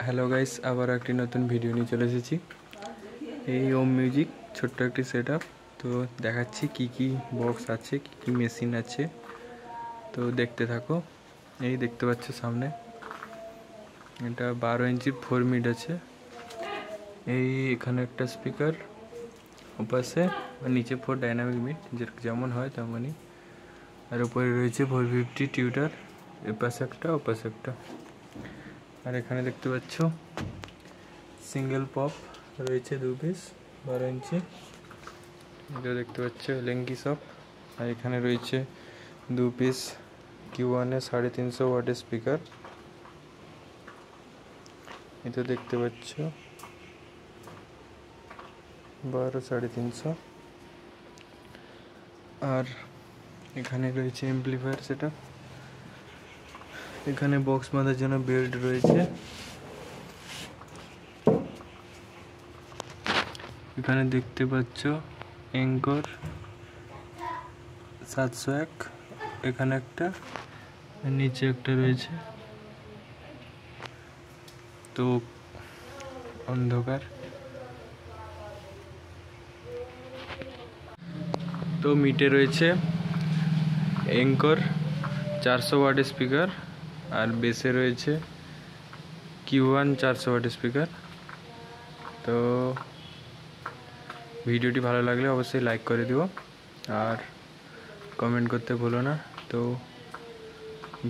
Hello guys, আবার একটি নতুন ভিডিও নিয়ে চলে এসেছি। এই ওম মিউজিক ছোট্ট একটি সেট আপ। তো দেখাচ্ছি কি কি বক্স আছে, কি কি মেশিন আছে। তো দেখতে থাকো। এই দেখতে পাচ্ছ সামনে এটা 12 ইঞ্চি 4 মিড আছে। এই এখানে একটা স্পিকার ওপাশে, আর নিচে 4 ডাইনামিক মিড যেমন হয় তেমনই। আর উপরে রয়েছে 450 টিউটার, এপাশে একটা ওপাশে একটা। আর এখানে দেখতে পাচ্ছ সিঙ্গেল পপ রয়েছে 2 পিস 12 ইঞ্চি। এটা দেখতে পাচ্ছ লেঙ্গি সপ। আর এখানে রয়েছে 2 পিস Q1 এর 350 ওয়াটের স্পিকার। এটা দেখতে পাচ্ছ 12 350। আর এখানে রয়েছে এমপ্লিফায়ার সেটা। এখানে বক্স বাঁধার জন্য বেল্ট রয়েছে। এখানে দেখতে পাচ্ছ অ্যাঙ্কর 701, এখানে একটা, নিচে একটা রয়েছে। তো অন্ধকার। তো মিটে রয়েছে অ্যাঙ্কর 400 ওয়াটের স্পিকার, আর বেসে রয়েছে Q1 400 ওয়াটের স্পিকার। তো ভিডিওটি ভালো লাগলে অবশ্যই লাইক করে দিও আর কমেন্ট করতে ভুলো না। তো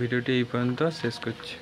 ভিডিওটি এই পর্যন্ত শেষ করছি।